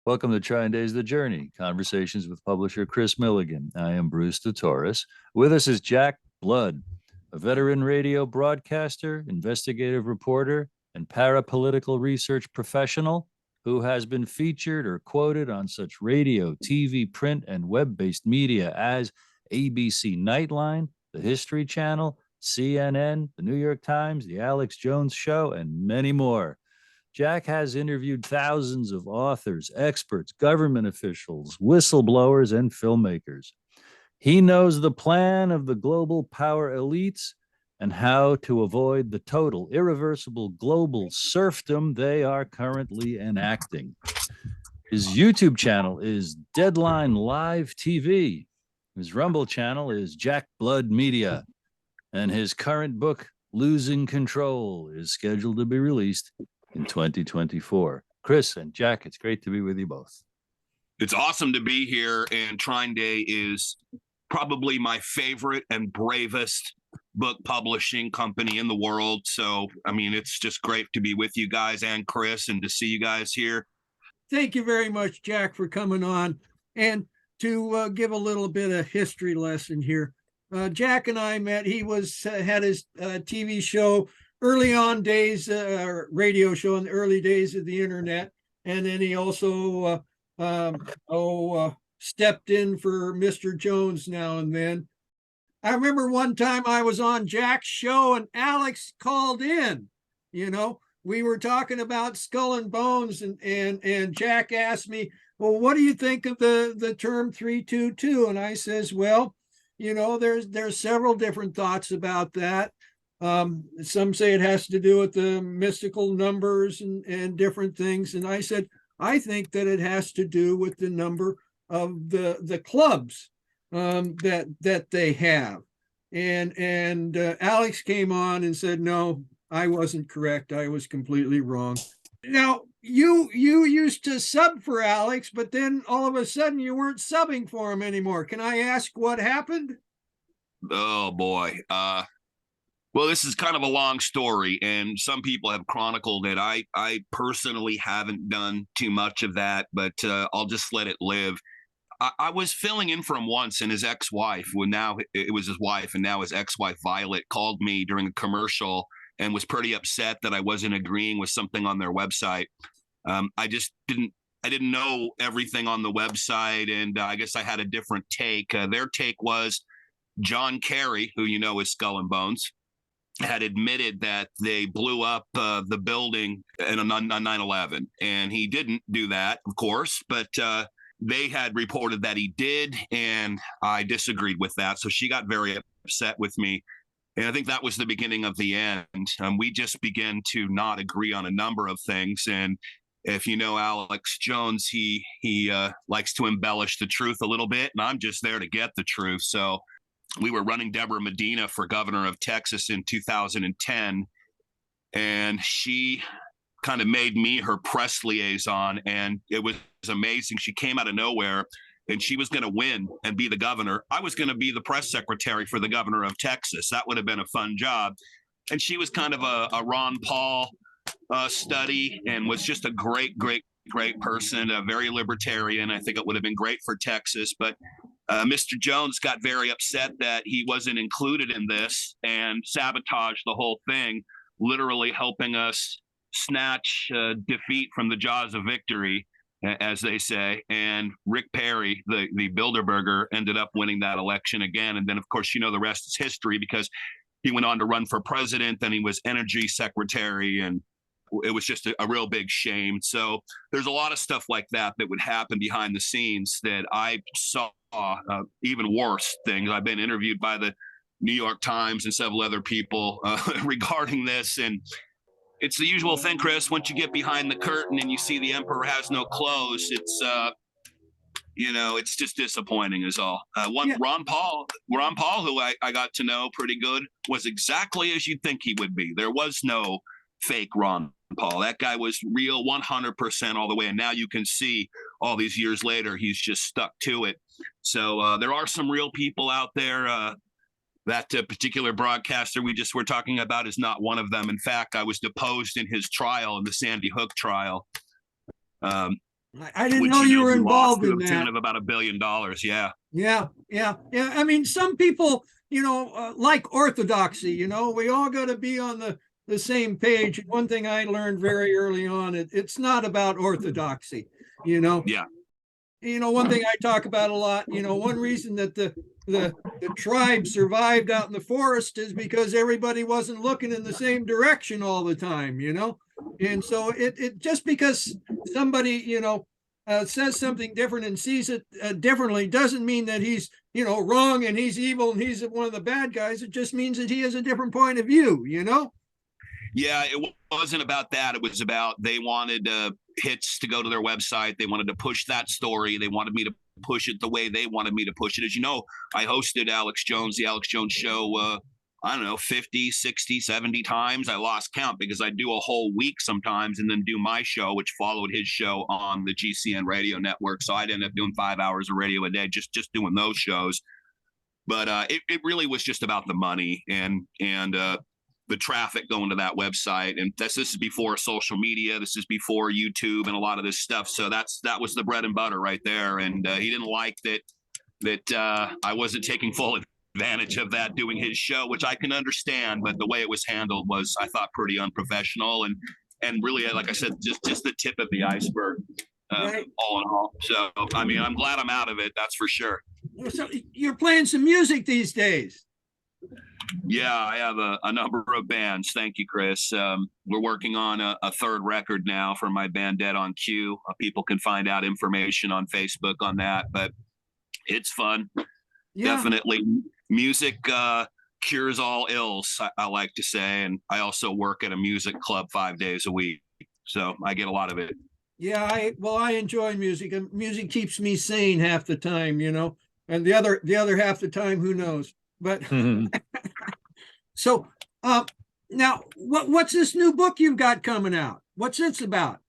Welcome to Trying Days the Journey, conversations with publisher Kris Millegan. I am Bruce DeTorres. With us is Jack Blood, a veteran radio broadcaster, investigative reporter, and parapolitical research professional who has been featured or quoted on such radio, TV, print, and web-based media as ABC Nightline, the History Channel, CNN, the New York Times, the Alex Jones Show, and many more. Jack has interviewed thousands of authors, experts, government officials, whistleblowers, and filmmakers. He knows the plan of the global power elites and how to avoid the total, irreversible global serfdom they are currently enacting. His YouTube channel is Deadline Live TV. His Rumble channel is Jack Blood Media. And his current book, Losing Control, is scheduled to be released in 2024. Kris and Jack, it's great to be with you both. It's awesome to be here, and Trying Day is probably my favorite and bravest book publishing company in the world. So, I mean, it's just great to be with you guys and Kris and to see you guys here. Thank you very much, Jack, for coming on. And to give a little bit of history lesson here. Jack and I met. He had his TV show early on days, radio show in the early days of the internet. And then he also stepped in for Mr. Jones now and then. I remember one time I was on Jack's show and Alex called in. You know, we were talking about Skull and Bones, and Jack asked me, well, what do you think of the term 322? And I says, well, you know, there's several different thoughts about that. Some say it has to do with the mystical numbers and different things. And I said, I think that it has to do with the number of the clubs that they have. And Alex came on and said, no, I wasn't correct. I was completely wrong. Now, you used to sub for Alex, but then all of a sudden you weren't subbing for him anymore. Can I ask what happened? Oh, boy. Well, this is kind of a long story, and some people have chronicled it. I personally haven't done too much of that, but I'll just let it live. I was filling in for him once, and his ex-wife, well, now it was his wife, and now his ex-wife, Violet, called me during a commercial and was pretty upset that I wasn't agreeing with something on their website. I didn't know everything on the website, and I guess I had a different take. Their take was John Kerry, who you know is Skull and Bones, had admitted that they blew up the building on 9/11, and he didn't do that, of course, but they had reported that he did, and I disagreed with that. So she got very upset with me, and I think that was the beginning of the end. We just began to not agree on a number of things, and if you know Alex Jones, he likes to embellish the truth a little bit, and I'm just there to get the truth. So we were running Debra Medina for governor of Texas in 2010, and she kind of made me her press liaison, and it was amazing. She came out of nowhere, and she was going to win and be the governor. I was going to be the press secretary for the governor of Texas. That would have been a fun job. And she was kind of a Ron Paul study, and was just a great person, a very libertarian. I think it would have been great for Texas, but Mr. Jones got very upset that he wasn't included in this and sabotaged the whole thing, literally helping us snatch defeat from the jaws of victory, as they say. And Rick Perry, the Bilderberger, ended up winning that election again. And then, of course, you know, the rest is history, because he went on to run for president, then he was energy secretary, and it was just a real big shame. So there's a lot of stuff like that would happen behind the scenes that I saw, even worse things. I've been interviewed by the New York Times and several other people regarding this. And it's the usual thing, Kris. Once you get behind the curtain and you see the emperor has no clothes, it's, it's just disappointing is all. Ron Paul, who I got to know pretty good, was exactly as you'd think he would be. There was no fake Ron Paul. That guy was real 100% all the way. And now you can see all these years later, he's just stuck to it. So there are some real people out there. That particular broadcaster we just were talking about is not one of them. In fact, I was deposed in his trial, in the Sandy Hook trial. I didn't which know you were we lost involved to in the tune that. of about $1 billion. Yeah. Yeah, yeah, yeah. I mean, some people, like orthodoxy. We all got to be on the same page. One thing I learned very early on, it's not about orthodoxy. You know, Yeah. One thing I talk about a lot. One reason that the tribe survived out in the forest is because everybody wasn't looking in the same direction all the time. And so it just because somebody says something different and sees it differently doesn't mean that he's wrong and he's evil and he's one of the bad guys. It just means that he has a different point of view. Yeah, it wasn't about that. It was about they wanted hits to go to their website. They wanted to push that story. They wanted me to push it the way they wanted me to push it. As you know, I hosted the Alex Jones show, I don't know, 50, 60, 70 times. I lost count because I do a whole week sometimes and then do my show, which followed his show on the GCN radio network. So I'd end up doing 5 hours of radio a day, just doing those shows. But it really was just about the money and the traffic going to that website. And this is before social media. This is before YouTube and a lot of this stuff. So that was the bread and butter right there. And he didn't like that I wasn't taking full advantage of that doing his show, which I can understand. But the way it was handled was, I thought, pretty unprofessional and really, like I said, just the tip of the iceberg. Right. All in all. So, I mean, I'm glad I'm out of it. That's for sure. So you're playing some music these days. Yeah, I have a number of bands. Thank you, Kris. We're working on a third record now for my band Dead on Cue. People can find out information on Facebook on that, but it's fun. Yeah. Definitely. Music cures all ills, I like to say. And I also work at a music club 5 days a week. So I get a lot of it. Yeah, I enjoy music. And music keeps me sane half the time, and the other half the time, who knows? But so now what's this new book you've got coming out? What's this about?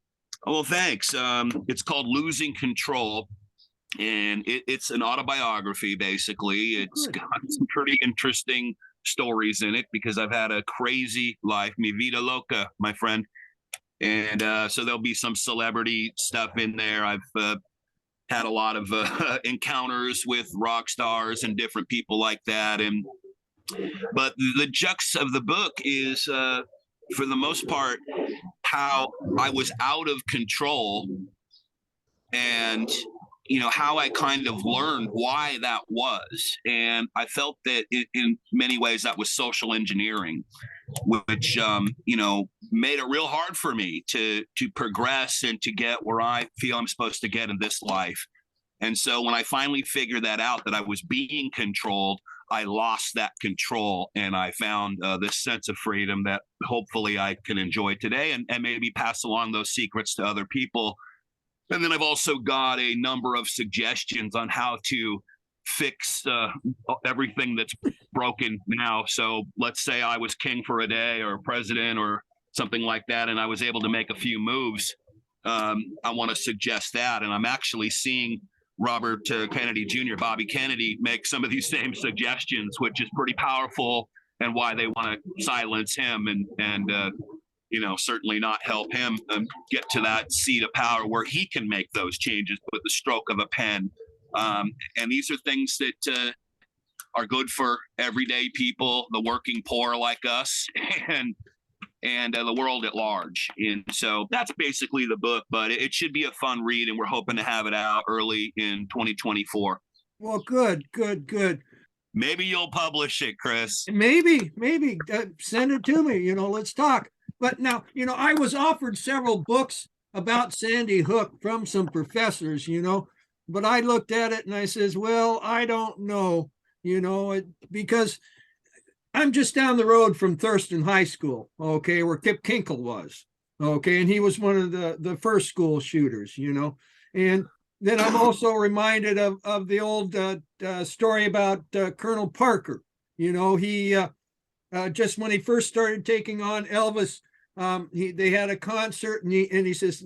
Oh, well, thanks. It's called Losing Control, and it's an autobiography, basically. It's got some pretty interesting stories in it because I've had a crazy life, mi vida loca, my friend. And so there'll be some celebrity stuff in there. I've had a lot of encounters with rock stars and different people like that. But the crux of the book is, for the most part, how I was out of control and, how I kind of learned why that was. And I felt that in many ways that was social engineering, which, made it real hard for me to progress and to get where I feel I'm supposed to get in this life. And so when I finally figured that out, that I was being controlled, I lost that control and I found this sense of freedom that hopefully I can enjoy today and maybe pass along those secrets to other people. And then I've also got a number of suggestions on how to fix everything that's broken now. So let's say I was king for a day or president or something like that, and I was able to make a few moves. I want to suggest that. And I'm actually seeing Robert Kennedy Jr., Bobby Kennedy, make some of these same suggestions, which is pretty powerful, and why they want to silence him and certainly not help him get to that seat of power where he can make those changes with the stroke of a pen. And these are things that are good for everyday people, the working poor like us, and the world at large. And so that's basically the book, but it should be a fun read, and we're hoping to have it out early in 2024. Well, good. Maybe you'll publish it, Kris. Maybe send it to me, let's talk. But now, I was offered several books about Sandy Hook from some professors, but I looked at it and I says, well, I don't know, because I'm just down the road from Thurston High School, okay, where Kip Kinkle was, okay, and he was one of the first school shooters, and then I'm also reminded of the old story about Colonel Parker. He just when he first started taking on Elvis, they had a concert, and he says,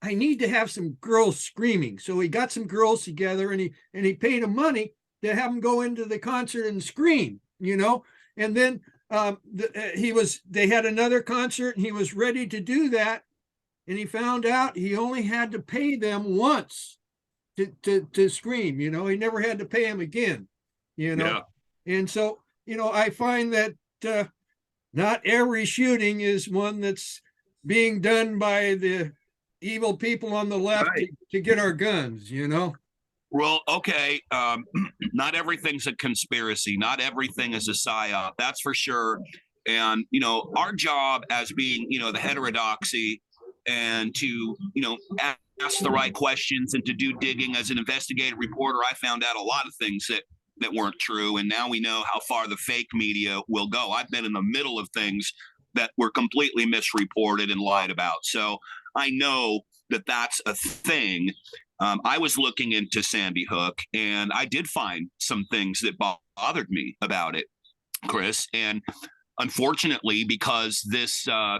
I need to have some girls screaming. So he got some girls together, and he paid them money to have them go into the concert and scream, And then they had another concert, and he was ready to do that, and he found out he only had to pay them once to scream. You know, he never had to pay him again. You know, and so I find that not every shooting is one that's being done by the evil people on the left to get our guns. Well, okay. Not everything's a conspiracy. Not everything is a psyop. That's for sure. And, our job as being, the heterodoxy and to, ask the right questions and to do digging as an investigative reporter, I found out a lot of things that weren't true. And now we know how far the fake media will go. I've been in the middle of things that were completely misreported and lied about. So I know that that's a thing. I was looking into Sandy Hook, and I did find some things that bothered me about it, Kris. And unfortunately, because this, I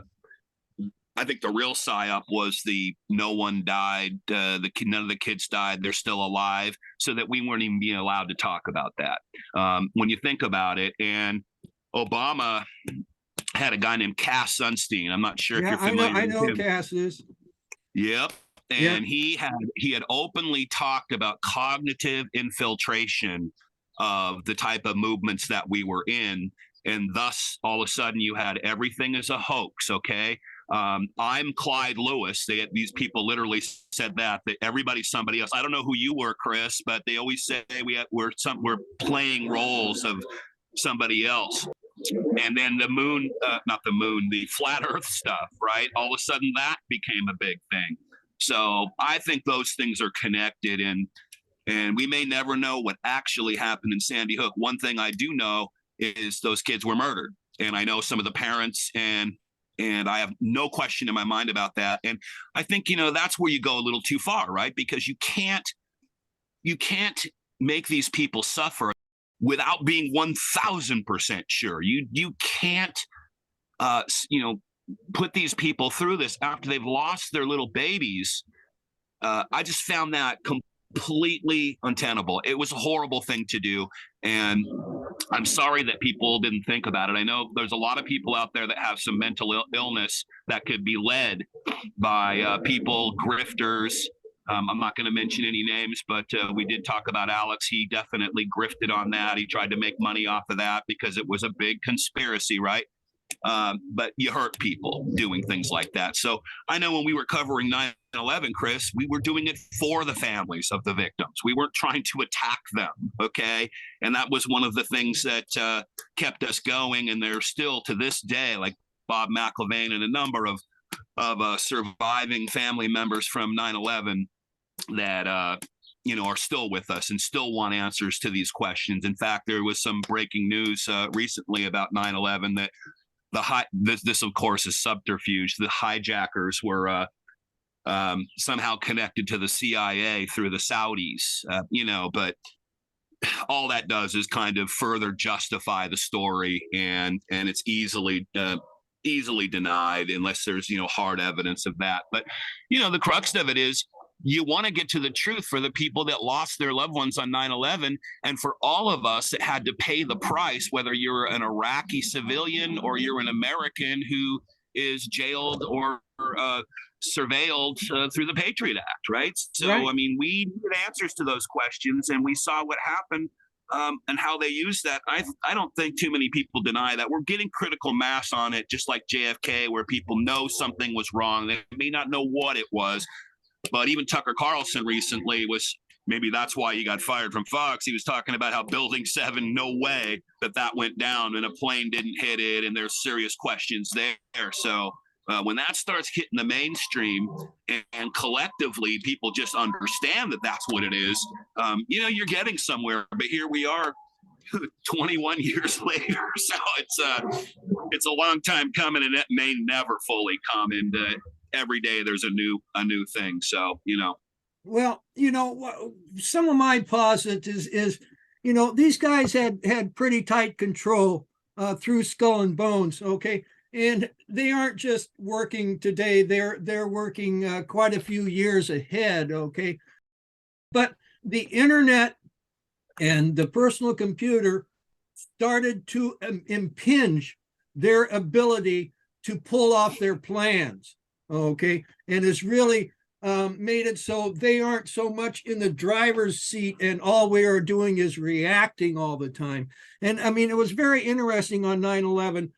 think the real psyop was the no one died, none of the kids died, they're still alive, so that we weren't even being allowed to talk about that. When you think about it, and Obama had a guy named Cass Sunstein. I'm not sure if you're familiar. I know Cass is. Yep. And he had openly talked about cognitive infiltration of the type of movements that we were in. And thus, all of a sudden, you had everything as a hoax, okay? I'm Clyde Lewis. These people literally said that everybody's somebody else. I don't know who you were, Kris, but they always say we're playing roles of somebody else. And then the flat earth stuff, right? All of a sudden, that became a big thing. So I think those things are connected, and we may never know what actually happened in Sandy Hook. One thing I do know is those kids were murdered, and I know some of the parents, and I have no question in my mind about that. And I think that's where you go a little too far, right? Because you can't make these people suffer without being 1,000% sure. You can't put these people through this after they've lost their little babies. I just found that completely untenable. It was a horrible thing to do, and I'm sorry that people didn't think about it. I know there's a lot of people out there that have some mental illness that could be led by people, grifters. I'm not going to mention any names, but we did talk about Alex. He definitely grifted on that. He tried to make money off of that because it was a big conspiracy, right? But you hurt people doing things like that. So I know when we were covering 9/11, Kris, we were doing it for the families of the victims. We weren't trying to attack them, okay? And that was one of the things that kept us going. And they're still to this day, like Bob McIlvaine and a number of surviving family members from 9/11 that are still with us and still want answers to these questions. In fact, there was some breaking news recently about 9/11 that this of course is subterfuge. The hijackers were somehow connected to the CIA through the Saudis, but all that does is kind of further justify the story, and it's easily denied unless there's hard evidence of that. But the crux of it is, you want to get to the truth for the people that lost their loved ones on 9/11, and for all of us that had to pay the price, whether you're an Iraqi civilian or you're an American who is jailed or surveilled through the Patriot Act, right? So, right. I mean, we needed answers to those questions, and we saw what happened and how they used that. I don't think too many people deny that. We're getting critical mass on it, just like JFK, where people know something was wrong. They may not know what it was. But even Tucker Carlson recently maybe that's why he got fired from Fox. He was talking about how Building 7, no way that went down and a plane didn't hit it, and there's serious questions there. So when that starts hitting the mainstream and collectively people just understand that that's what it is, you're getting somewhere. But here we are 21 years later. So it's a long time coming, and it may never fully come. And every day there's a new thing. So, Well, some of my posit is these guys had pretty tight control through Skull and Bones, okay? And they aren't just working today, they're working quite a few years ahead, okay? But the internet and the personal computer started to impinge their ability to pull off their plans. Okay. And it's really made it so they aren't so much in the driver's seat and all we are doing is reacting all the time. And I mean, it was very interesting on 9/11.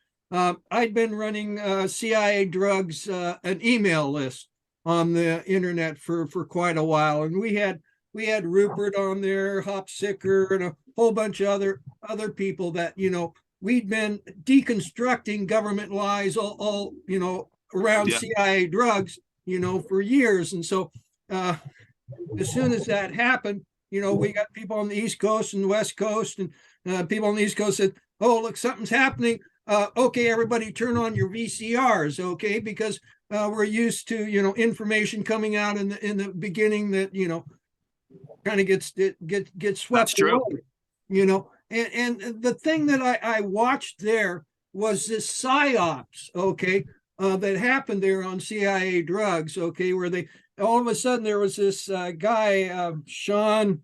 I'd been running CIA drugs, an email list on the internet for quite a while. And we had Rupert on there, Hopsicker, and a whole bunch of other people that, we'd been deconstructing government lies all around CIA drugs, for years. And so as soon as that happened, we got people on the East Coast and the West Coast, and people on the East Coast said, "Oh, look, something's happening. Okay, everybody turn on your VCRs, okay, because we're used to, information coming out in the beginning that, kind of gets swept away, and the thing that I watched there was this psyops, okay, that happened there on CIA drugs, okay, where they all of a sudden there was this guy, Sean,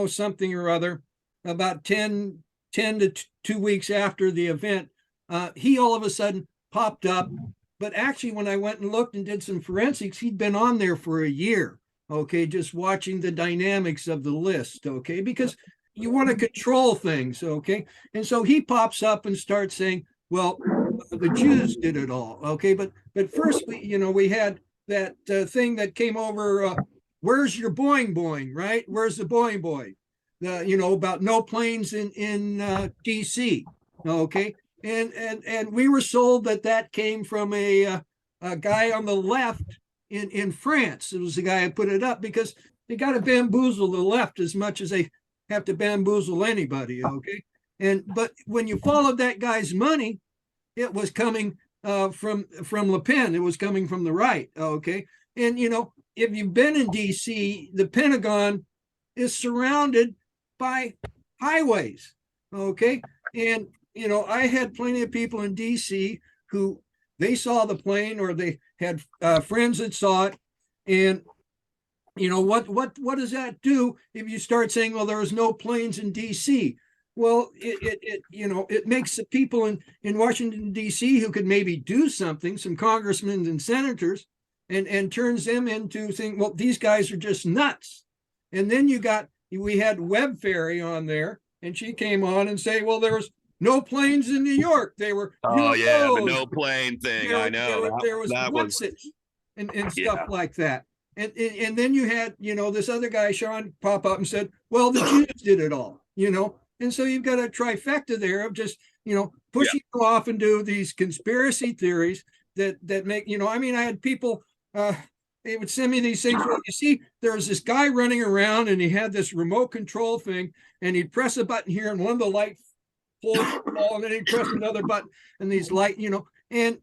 something or other, about 10 to 2 weeks after the event, he all of a sudden popped up. But actually, when I went and looked and did some forensics, he'd been on there for a year, okay, just watching the dynamics of the list, okay, because you want to control things, okay. And so he pops up and starts saying, well, the Jews did it all, okay. But first, we had that thing that came over, where's your boing boing, right? Where's the boing boing? About no planes in DC, okay. And we were sold that came from a guy on the left in France. It was the guy who put it up because they got to bamboozle the left as much as they have to bamboozle anybody, okay? But when you followed that guy's money, it was coming from Le Pen. It was coming from the right, okay? And, if you've been in DC, the Pentagon is surrounded by highways, okay? And, I had plenty of people in DC who they saw the plane or they had friends that saw it. And, what does that do if you start saying, well, there was no planes in DC? Well, it makes the people in Washington, D.C. who could maybe do something, some congressmen and senators, and turns them into saying, well, these guys are just nuts. And then we had Web Fairy on there, and she came on and say, well, there was no planes in New York. They were the no plane thing. I know. There was and stuff like that. And then you had, this other guy, Sean, pop up and said, well, the Jews did it all, And so you've got a trifecta there of just, pushing you off into these conspiracy theories that make, I had people, they would send me these things. Well, you see, there was this guy running around and he had this remote control thing and he'd press a button here and one of the light pulls and then he'd press another button and these light, and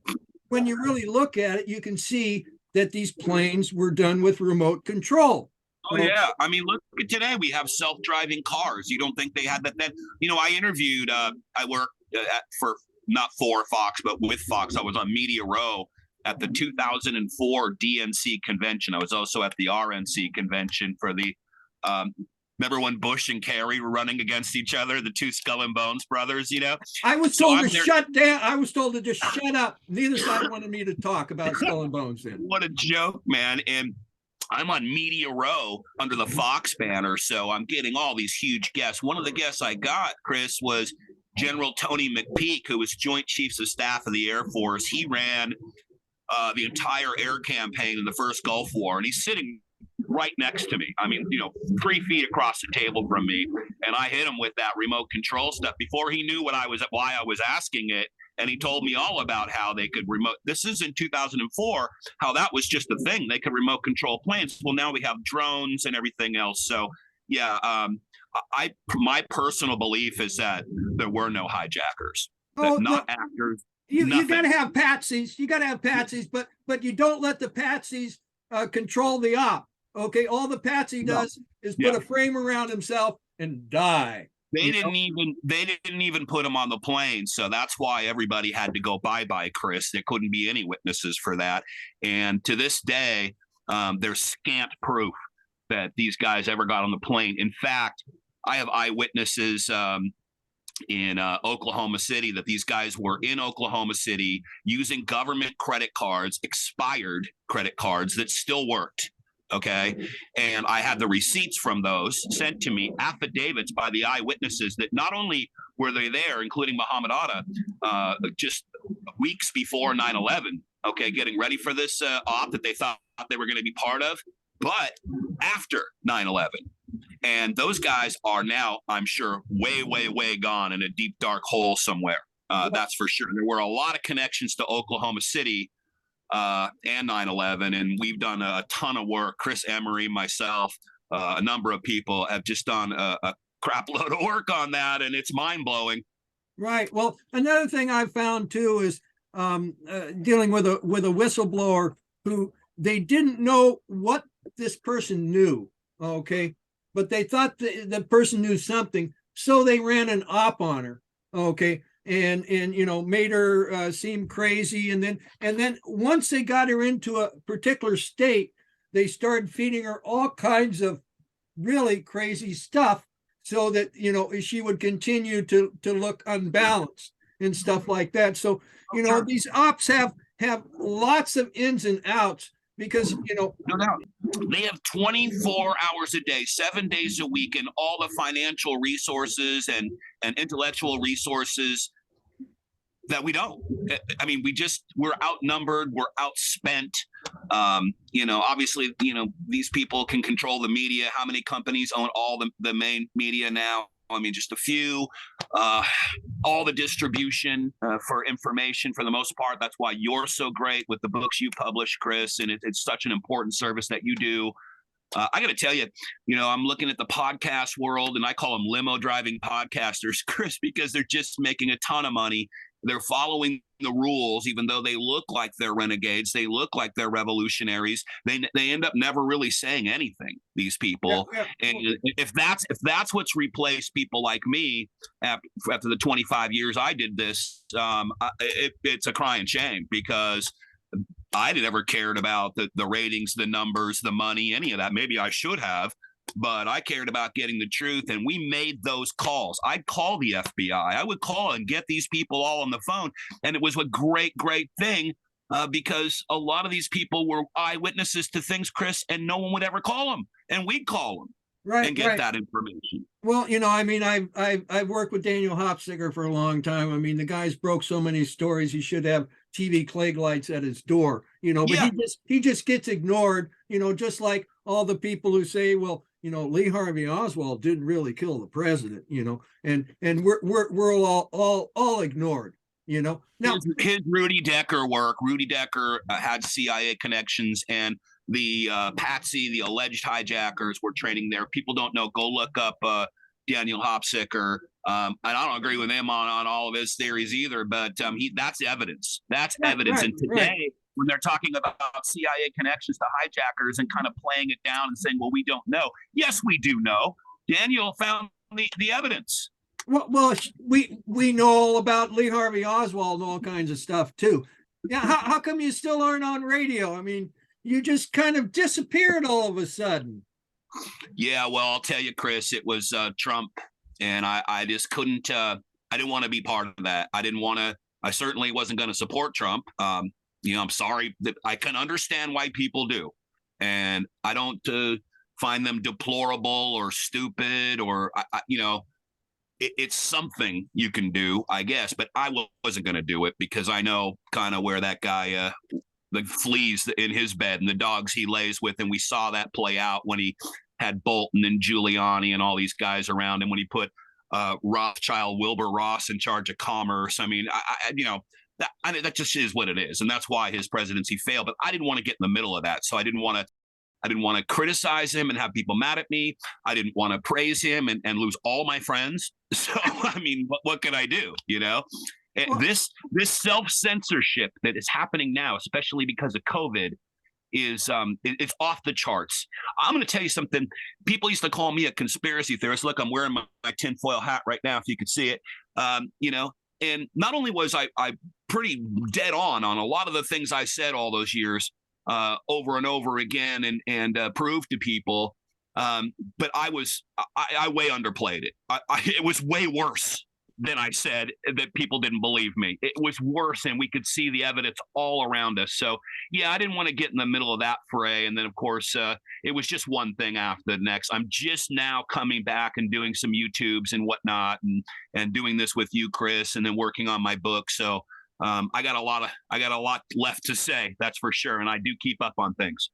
when you really look at it, you can see that these planes were done with remote control. Oh, yeah. I mean, look at today. We have self-driving cars. You don't think they had that then? I interviewed, I worked not for Fox, but with Fox. I was on Media Row at the 2004 DNC convention. I was also at the RNC convention for the, remember when Bush and Kerry were running against each other, the two Skull and Bones brothers, I was told to shut down. I was told to just shut up. Neither side wanted me to talk about Skull and Bones then. What a joke, man. And I'm on Media Row under the Fox banner, so I'm getting all these huge guests. One of the guests I got, Kris, was General Tony McPeak, who was Joint Chiefs of Staff of the Air Force. He ran the entire air campaign in the first Gulf War, and he's sitting right next to me. I mean, 3 feet across the table from me, and I hit him with that remote control stuff before he knew why I was asking it. And he told me all about how they could this is in 2004, how that was just a thing. They could remote control planes. Well, now we have drones and everything else. So yeah, my personal belief is that there were no hijackers, actors. You got to have patsies. You got to have patsies, but you don't let the patsies control the op. Okay, all the patsy does is put a frame around himself and die. They didn't even put him on the plane, so that's why everybody had to go bye-bye, Kris. There couldn't be any witnesses for that, and to this day, there's scant proof that these guys ever got on the plane. In fact, I have eyewitnesses in Oklahoma City, that these guys were in Oklahoma City using government credit cards, expired credit cards that still worked. Okay. And I had the receipts from those sent to me, affidavits by the eyewitnesses that not only were they there, including Muhammad Atta, just weeks before 9/11, okay, getting ready for this op that they thought they were going to be part of, but after 9/11. And those guys are now, I'm sure, way, way, way gone in a deep, dark hole somewhere. That's for sure. There were a lot of connections to Oklahoma City and 9/11, and we've done a ton of work. Chris Emery, myself, a number of people have just done a crap load of work on that, and it's mind-blowing. Right. Well, another thing I found too is dealing with a whistleblower who they didn't know what this person knew. Okay, but they thought the person knew something, so they ran an op on her. Okay, and made her seem crazy, and then once they got her into a particular state, they started feeding her all kinds of really crazy stuff, so that she would continue to look unbalanced and stuff like that. So these ops have lots of ins and outs, because no doubt they have 24 hours a day, 7 days a week, and all the financial resources and intellectual resources that we don't. I mean, we're outnumbered, we're outspent. Obviously, these people can control the media. How many companies own all the main media now? I mean, just a few. All the distribution for information, for the most part. That's why you're so great with the books you publish, Kris, and it's such an important service that you do. I got to tell you, I'm looking at the podcast world, and I call them limo driving podcasters, Kris, because they're just making a ton of money. They're following the rules, even though they look like they're renegades. They look like they're revolutionaries. They end up never really saying anything, these people. Yeah. And if that's what's replaced people like me after the 25 years I did this, it's a crying shame, because I never cared about the ratings, the numbers, the money, any of that. Maybe I should have, but I cared about getting the truth, and we made those calls. I'd call the FBI. I would call and get these people all on the phone, and it was a great, great thing because a lot of these people were eyewitnesses to things, Kris, and no one would ever call them, and we'd call them. Right, and get that information. Well, I mean, I've worked with Daniel Hopsiger for a long time. I mean, the guy's broke so many stories. He should have TV Klieg lights at his door, but yeah. he just gets ignored, just like all the people who say, well, Lee Harvey Oswald didn't really kill the president, and we're all ignored, Now, his Rudy Decker work. Rudy Decker had CIA connections, and the Patsy, the alleged hijackers, were training there. People don't know. Go look up Daniel Hopsiger. And I don't agree with him on all of his theories either, but that's evidence. That's evidence. Right, and today, when they're talking about CIA connections to hijackers and kind of playing it down and saying, well, we don't know. Yes, we do know. Daniel found the evidence. Well, we know all about Lee Harvey Oswald and all kinds of stuff too. Yeah, how come you still aren't on radio? I mean, you just kind of disappeared all of a sudden. Yeah, well, I'll tell you, Kris, it was Trump, and I just couldn't. I didn't want to be part of that. I certainly wasn't going to support Trump. I'm sorry that I can understand why people do, and I don't find them deplorable or stupid or it's something you can do, I guess, but I wasn't going to do it because I know kind of where that guy, the fleas in his bed and the dogs he lays with, and we saw that play out when he had Bolton and Giuliani and all these guys around him, when he put Rothschild Wilbur Ross in charge of commerce. I mean, that just is what it is, and that's why his presidency failed. But I didn't want to get in the middle of that, so I didn't want to criticize him and have people mad at me. I didn't want to praise him and lose all my friends. So, I mean, what can I do? Well, this self-censorship that is happening now, especially because of COVID, is it's off the charts. I'm going to tell you something. People used to call me a conspiracy theorist. Look, I'm wearing my tinfoil hat right now, if you could see it. And not only was I pretty dead on a lot of the things I said all those years, over and over again, and proved to people, but I way underplayed it. It was way worse than I said, that people didn't believe me. It was worse, and we could see the evidence all around us. So, yeah, I didn't want to get in the middle of that fray. And then, of course, it was just one thing after the next. I'm just now coming back and doing some YouTubes and whatnot, and doing this with you, Kris, and then working on my book. So I got a lot left to say, that's for sure. And I do keep up on things.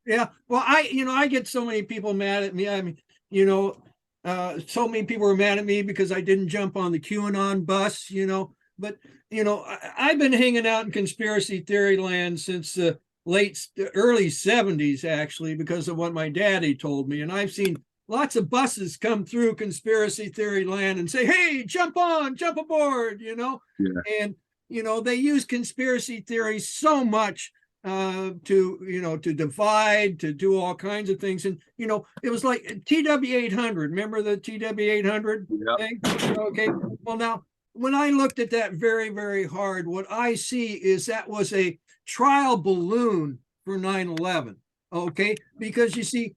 Yeah. Well, I get so many people mad at me. I mean, so many people were mad at me because I didn't jump on the QAnon bus, but, I've been hanging out in conspiracy theory land since the early 70s, actually, because of what my daddy told me. And I've seen lots of buses come through conspiracy theory land and say, hey, jump aboard, Yeah. And, they use conspiracy theories so much to divide, to do all kinds of things. And it was like TW800. Remember the TW800 thing? Okay. Well, now when I looked at that very, very hard, what I see is that was a trial balloon for 9/11. Okay, because you see,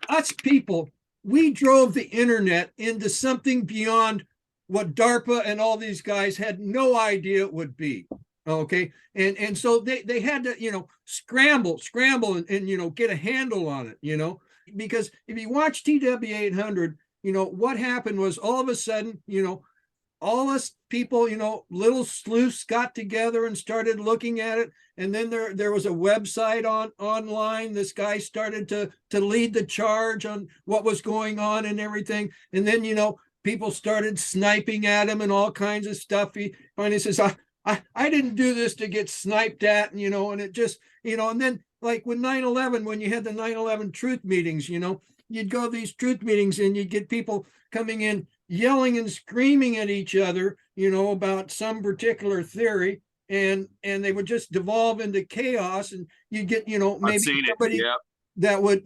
us people, we drove the internet into something beyond what DARPA and all these guys had no idea it would be. Okay. And so they had to, scramble and get a handle on it, because if you watch TW800, what happened was all of a sudden, all us people, little sleuths got together and started looking at it. And then there was a website online. This guy started to lead the charge on what was going on and everything. And then, people started sniping at him and all kinds of stuff. He finally says, I didn't do this to get sniped at, and it just, and then like with 9/11, when you had the 9/11 truth meetings, you'd go to these truth meetings and you'd get people coming in yelling and screaming at each other, about some particular theory, and they would just devolve into chaos, and you'd get, maybe somebody that would,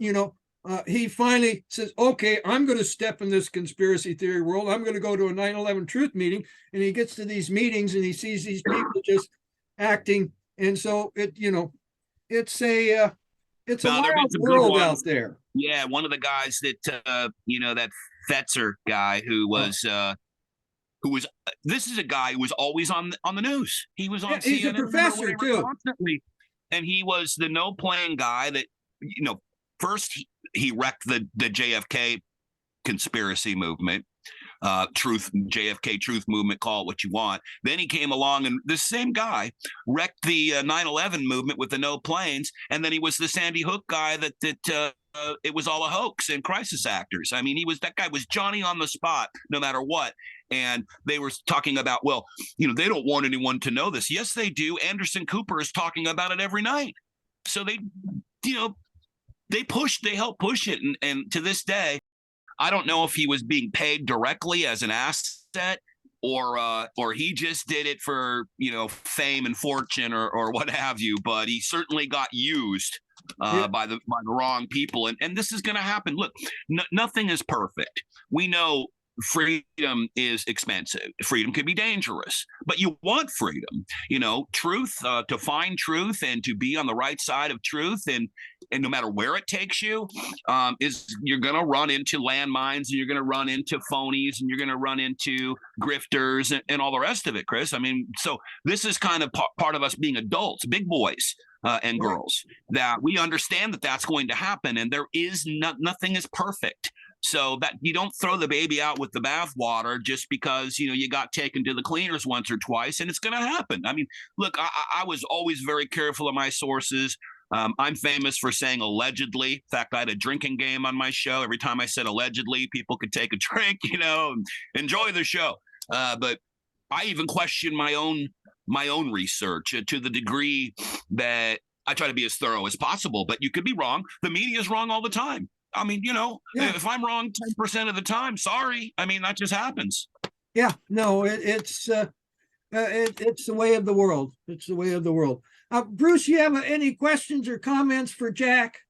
he finally says, okay, I'm going to step in this conspiracy theory world. I'm going to go to a 9/11 truth meeting. And he gets to these meetings and he sees these people just acting. And so it's a wild world out there. Yeah. One of the guys that, that Fetzer guy who was this is a guy who was always on the news. He was on CNN. He's a professor too. Constantly. And he was the no plane guy that, first he wrecked the JFK conspiracy movement, JFK truth movement, call it what you want. Then he came along, and this same guy wrecked the 9/11 movement with the no planes. And then he was the Sandy Hook guy that it was all a hoax and crisis actors. I mean, that guy was Johnny on the spot, no matter what. And they were talking about, well, they don't want anyone to know this. Yes, they do. Anderson Cooper is talking about it every night. So they helped push it. And to this day, I don't know if he was being paid directly as an asset or he just did it for, fame and fortune or what have you, but he certainly got used by the wrong people. And this is going to happen. Look, nothing is perfect. We know freedom is expensive. Freedom can be dangerous, but you want freedom, truth, to find truth and to be on the right side of truth. And no matter where it takes you, you're going to run into landmines, and you're going to run into phonies, and you're going to run into grifters and all the rest of it, Kris. I mean, so this is kind of part of us being adults, big boys and girls, that we understand that that's going to happen. And there is nothing is perfect. So that you don't throw the baby out with the bathwater just because, you got taken to the cleaners once or twice, and it's going to happen. I mean, look, I was always very careful of my sources. I'm famous for saying allegedly. In fact, I had a drinking game on my show. Every time I said allegedly, people could take a drink, and enjoy the show. But I even question my own research to the degree that I try to be as thorough as possible. But you could be wrong. The media is wrong all the time. I mean, if I'm wrong 10% of the time, sorry. I mean, that just happens. Yeah, no, it's the way of the world. It's the way of the world. Bruce, you have any questions or comments for Jack?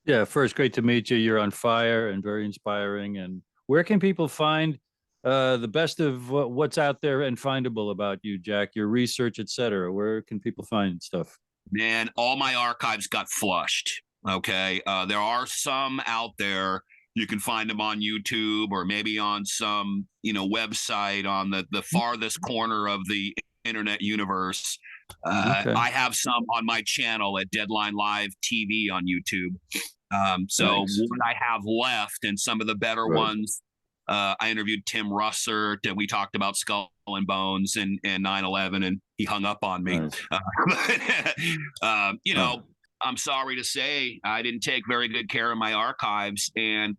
Yeah, first, great to meet you. You're on fire and very inspiring. And where can people find the best of what's out there and findable about you, Jack, your research, et cetera? Where can people find stuff? Man, all my archives got flushed. Okay. There are some out there you can find them on YouTube or maybe on some, website on the farthest corner of the internet universe. Okay. I have some on my channel at Deadline Live TV on YouTube. So Nice. what I have left and some of the better Right. ones, I interviewed Tim Russert and we talked about Skull and Bones and 9/11, and he hung up on me. Nice. I'm sorry to say I didn't take very good care of my archives, and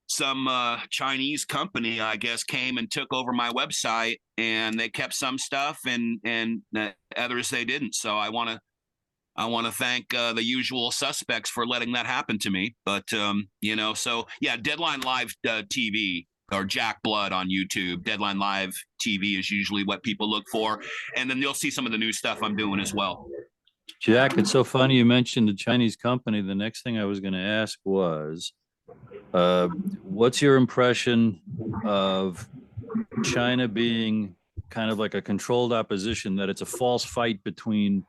some Chinese company, I guess, came and took over my website, and they kept some stuff and others they didn't. So I want to thank the usual suspects for letting that happen to me. But so yeah, Deadline Live TV or Jack Blood on YouTube. Deadline Live TV is usually what people look for, and then you'll see some of the new stuff I'm doing as well. Jack, it's so funny you mentioned the Chinese company. The next thing I was going to ask was, what's your impression of China being kind of like a controlled opposition, that it's a false fight between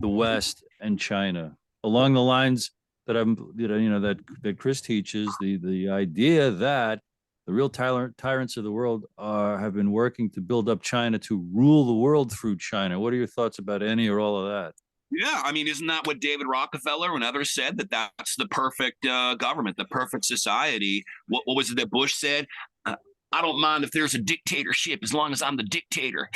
the West and China, along the lines that that Kris teaches, the idea that the real tyrants of the world have been working to build up China to rule the world through China. What are your thoughts about any or all of that? Yeah, I mean, isn't that what David Rockefeller and others said, that that's the perfect government, the perfect society? What was it that Bush said? I don't mind if there's a dictatorship as long as I'm the dictator.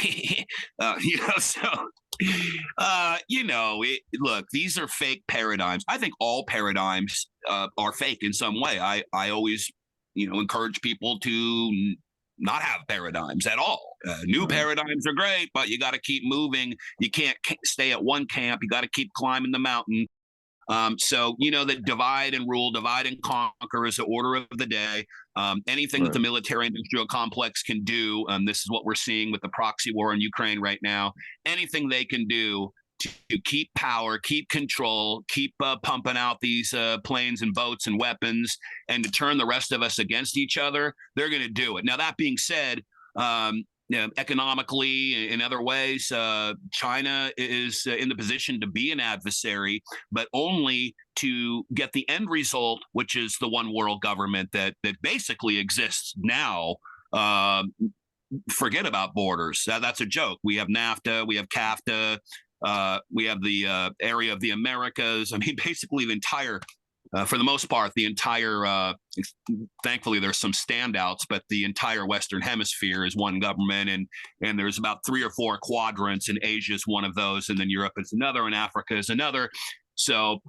Look, these are fake paradigms. I think all paradigms are fake in some way. I always, encourage people to not have paradigms at all. New paradigms are great, but you got to keep moving. You can't stay at one camp. You got to keep climbing the mountain. So that divide and rule, divide and conquer is the order of the day. Anything that the military industrial complex can do, this is what we're seeing with the proxy war in Ukraine right now. Anything they can do to keep power, keep control, keep pumping out these planes and boats and weapons, and to turn the rest of us against each other, they're going to do it. Now, that being said, economically, in other ways, China is in the position to be an adversary, but only to get the end result, which is the one world government that basically exists now. Forget about borders. That's a joke. We have NAFTA, we have CAFTA, we have the area of the Americas. I mean, basically the entire, for the most part, the entire, thankfully there's some standouts, but the entire Western hemisphere is one government, and there's about 3 or 4 quadrants, and Asia is one of those, and then Europe is another, and Africa is another. So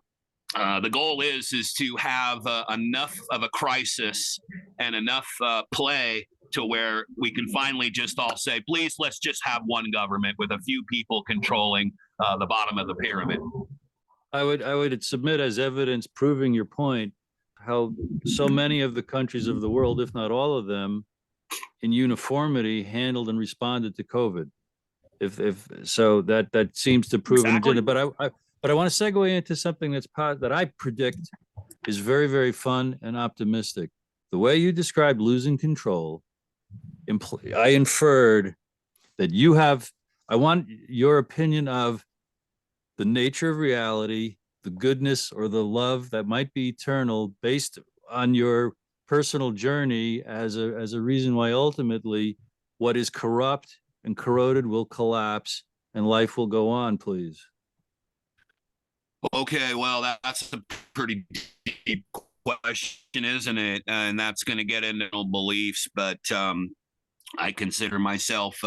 the goal is to have enough of a crisis and enough play to where we can finally just all say, please, let's just have one government with a few people controlling the bottom of the pyramid. I would submit as evidence proving your point how so many of the countries of the world, if not all of them, in uniformity handled and responded to COVID. If so, that seems to prove an agenda. But I want to segue into something that I predict is very, very fun and optimistic. The way you described losing control, I inferred that you have. I want your opinion of the nature of reality, the goodness or the love that might be eternal, based on your personal journey as a reason why ultimately what is corrupt and corroded will collapse and life will go on, please. Okay, well, that's a pretty deep question, isn't it? And that's going to get into beliefs, but I consider myself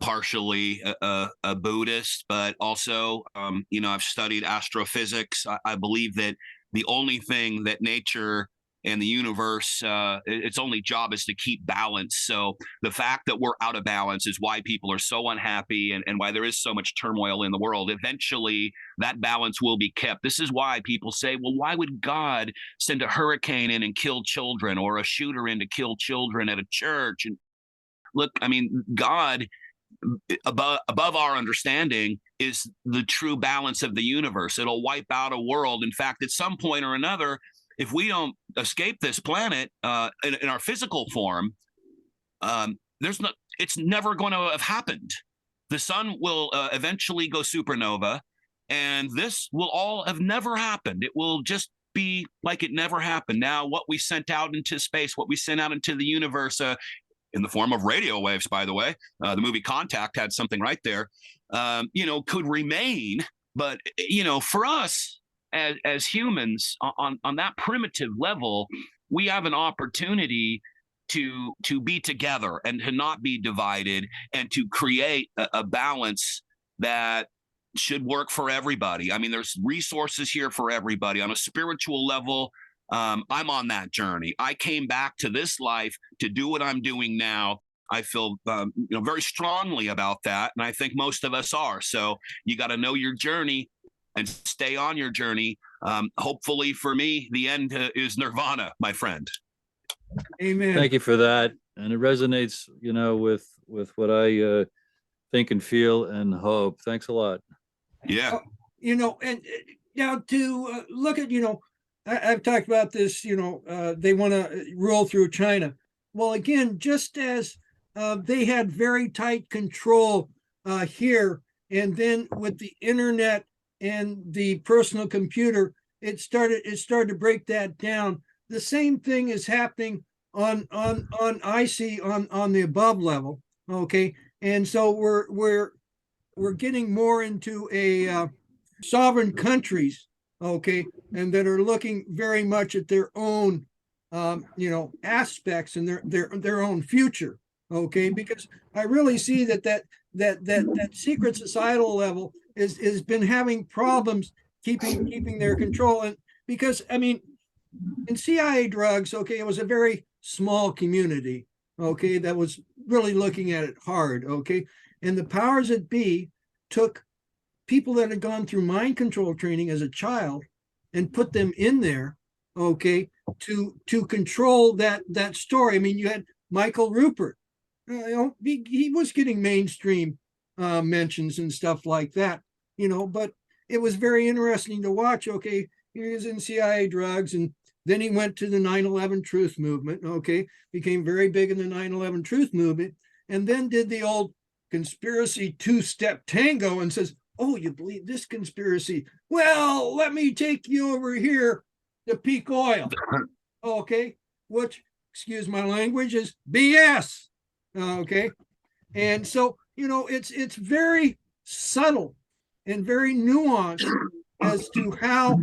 partially a Buddhist, but also, I've studied astrophysics. I believe that the only thing that nature and the universe, its only job is to keep balance. So the fact that we're out of balance is why people are so unhappy and why there is so much turmoil in the world. Eventually, that balance will be kept. This is why people say, well, why would God send a hurricane in and kill children, or a shooter in to kill children at a church? And look, I mean, God, above our understanding, is the true balance of the universe. It'll wipe out a world. In fact, at some point or another, if we don't escape this planet in our physical form, it's never going to have happened. The sun will eventually go supernova, and this will all have never happened. It will just be like it never happened. Now, what we sent out into space, what we sent out into the universe, in the form of radio waves, by the way, the movie Contact had something right there, could remain. But, for us as humans on that primitive level, we have an opportunity to be together and to not be divided, and to create a balance that should work for everybody. I mean, there's resources here for everybody on a spiritual level. I'm on that journey. I came back to this life to do what I'm doing now. I feel, very strongly about that. And I think most of us are. So you got to know your journey and stay on your journey. Hopefully for me, the end is nirvana, my friend. Amen. Thank you for that. And it resonates, with what I think and feel and hope. Thanks a lot. Yeah. And now to look at, I've talked about this, they want to rule through China. Well, again, just as they had very tight control here, and then with the internet and the personal computer, it started to break that down. The same thing is happening on the above level. Okay. And so we're getting more into a sovereign countries, okay, and that are looking very much at their own, aspects and their own future, okay, because I really see that secret societal level has been having problems keeping their control, and because I mean, in CIA drugs, okay, it was a very small community, okay, that was really looking at it hard, okay, and the powers that be took people that had gone through mind control training as a child and put them in there, okay, to control that story. I mean, you had Michael Rupert, he was getting mainstream mentions and stuff like that, but it was very interesting to watch. Okay, he was in CIA drugs, and then he went to the 9/11 Truth Movement, okay, became very big in the 9/11 Truth Movement, and then did the old conspiracy two-step tango and says, oh, you believe this conspiracy? Well, let me take you over here to peak oil, okay, which, excuse my language, is BS, okay? And so, it's very subtle and very nuanced as to how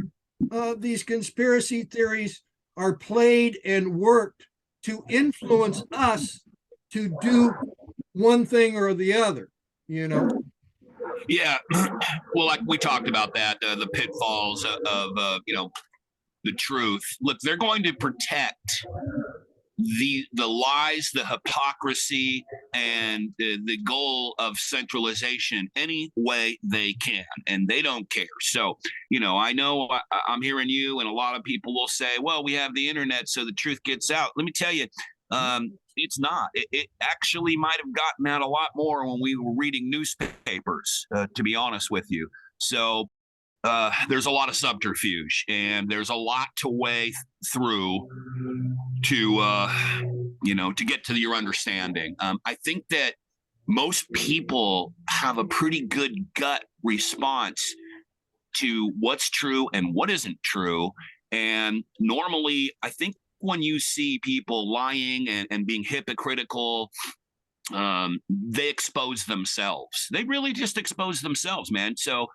these conspiracy theories are played and worked to influence us to do one thing or the other, Yeah. Well, like we talked about that, the pitfalls of the truth. Look, they're going to protect the lies, the hypocrisy, and the goal of centralization any way they can, and they don't care. So, I know I'm hearing you, and a lot of people will say, well, we have the internet, so the truth gets out. Let me tell you, it's not. It actually might have gotten out a lot more when we were reading newspapers, to be honest with you. So there's a lot of subterfuge, and there's a lot to weigh through to get to your understanding. I think that most people have a pretty good gut response to what's true and what isn't true. And normally, I think when you see people lying and being hypocritical, they expose themselves. They really just expose themselves, man. So,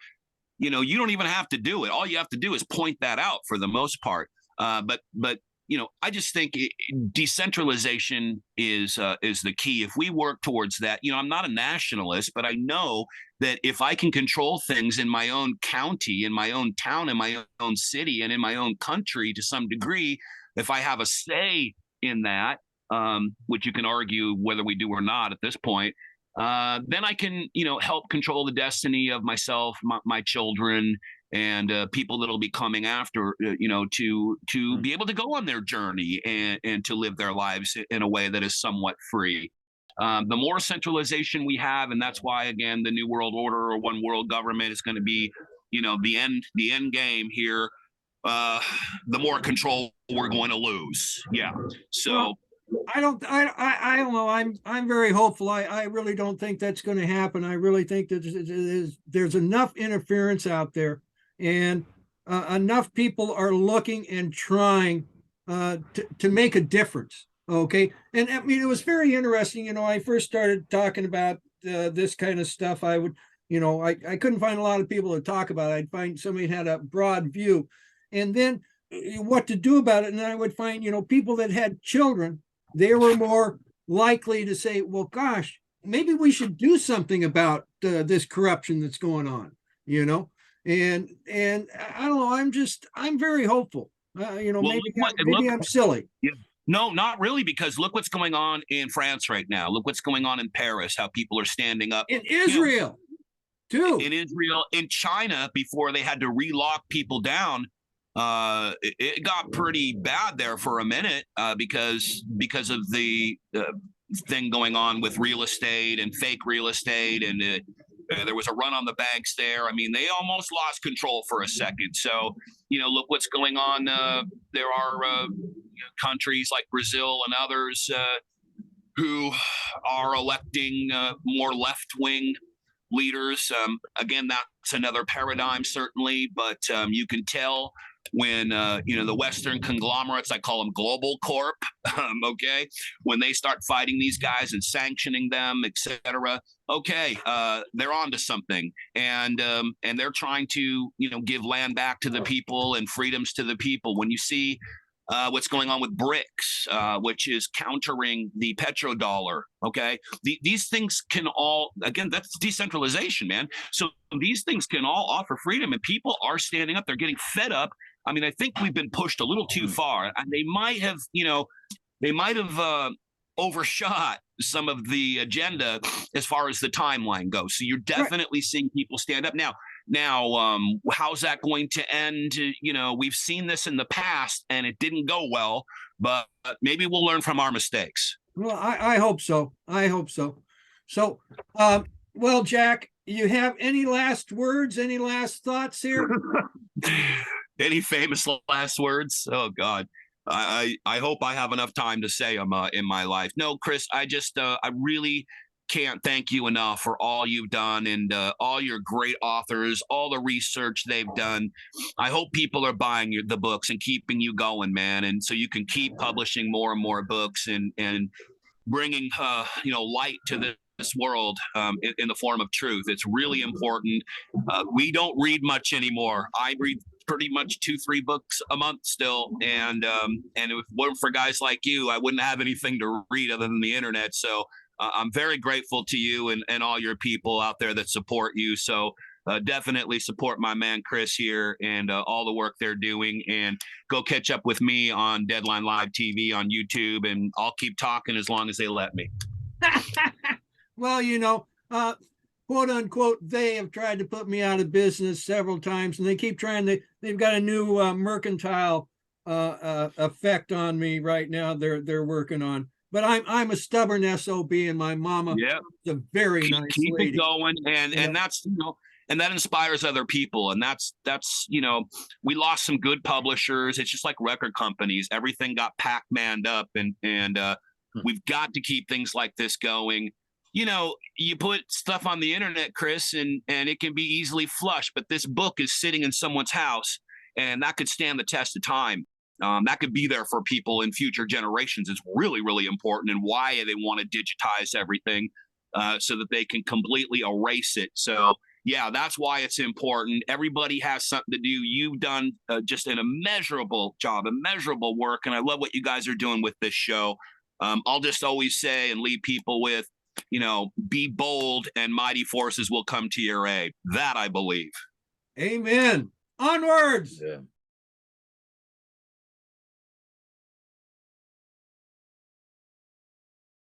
you don't even have to do it. All you have to do is point that out for the most part. But I just think decentralization is the key. If we work towards that, I'm not a nationalist, but I know that if I can control things in my own county, in my own town, in my own city, and in my own country to some degree, if I have a say in that, which you can argue whether we do or not at this point, then I can, help control the destiny of myself, my children, and people that'll be coming after, to be able to go on their journey and to live their lives in a way that is somewhat free. The more centralization we have, and that's why, again, the New World Order or one world government is going to be, the end game here. The more control we're going to lose. Yeah. So I don't know. I'm very hopeful. I really don't think that's going to happen. I really think that there's enough interference out there, and enough people are looking and trying to make a difference. Okay. And I mean, it was very interesting. You know, I first started talking about this kind of stuff. I would, you know, I couldn't find a lot of people to talk about it. I'd find somebody had a broad view, and then what to do about it. And I would find, you know, people that had children, they were more likely to say, well, gosh, maybe we should do something about this corruption that's going on, you know? And I don't know, I'm very hopeful. You know, Well, maybe I'm silly. Yeah. No, not really, because look what's going on in France right now. Look what's going on in Paris, how people are standing up. In Israel, too. In Israel, in China, before they had to relock people down, it got pretty bad there for a minute because of the thing going on with real estate and fake real estate, and there was a run on the banks there. I mean, they almost lost control for a second. So, you know, look what's going on. There are countries like Brazil and others who are electing more left-wing leaders. Again, that's another paradigm, certainly, but you can tell when you know, the Western conglomerates, I call them global corp, okay, when they start fighting these guys and sanctioning them, etc. Okay, they're on to something, and they're trying to, you know, give land back to the people and freedoms to the people. When you see what's going on with BRICS, which is countering the petrodollar. Okay, these things can all, again, that's decentralization, man. So these things can all offer freedom, and people are standing up. They're getting fed up. I mean, I think we've been pushed a little too far, and they might have, you know, overshot some of the agenda as far as the timeline goes. So you're definitely seeing people stand up now. How's that going to end? You know, we've seen this in the past and it didn't go well, but maybe we'll learn from our mistakes. Well, I hope so. I hope so. So, well, Jack, you have any last words, any last thoughts here? Any famous last words? Oh God. I hope I have enough time to say them in my life. No, Kris, I really can't thank you enough for all you've done, and all your great authors, all the research they've done. I hope people are buying the books and keeping you going, man. And so you can keep publishing more and more books and bringing, you know, light to this world in the form of truth. It's really important. We don't read much anymore. I read pretty much 2-3 books a month still, and if it weren't for guys like you, I wouldn't have anything to read other than the internet. So I'm very grateful to you and all your people out there that support you. So definitely support my man Kris here and all the work they're doing, and go catch up with me on Deadline Live TV on YouTube, and I'll keep talking as long as they let me. Well, you know, quote unquote, they have tried to put me out of business several times, and they keep trying. They've got a new mercantile effect on me right now. They're working on, but I'm a stubborn SOB, and my mama is a very nice keep lady. It going, and that's, you know, and that inspires other people, and that's you know, we lost some good publishers. It's just like record companies; everything got Pac-Manned up, and we've got to keep things like this going. You know, you put stuff on the internet, Kris, and it can be easily flushed, but this book is sitting in someone's house, and that could stand the test of time. That could be there for people in future generations. It's really, really important, and why they want to digitize everything so that they can completely erase it. So, yeah, that's why it's important. Everybody has something to do. You've done just an immeasurable job, immeasurable work, and I love what you guys are doing with this show. I'll just always say and leave people with, you know, be bold and mighty forces will come to your aid. That I believe. Amen. Onwards. Yeah.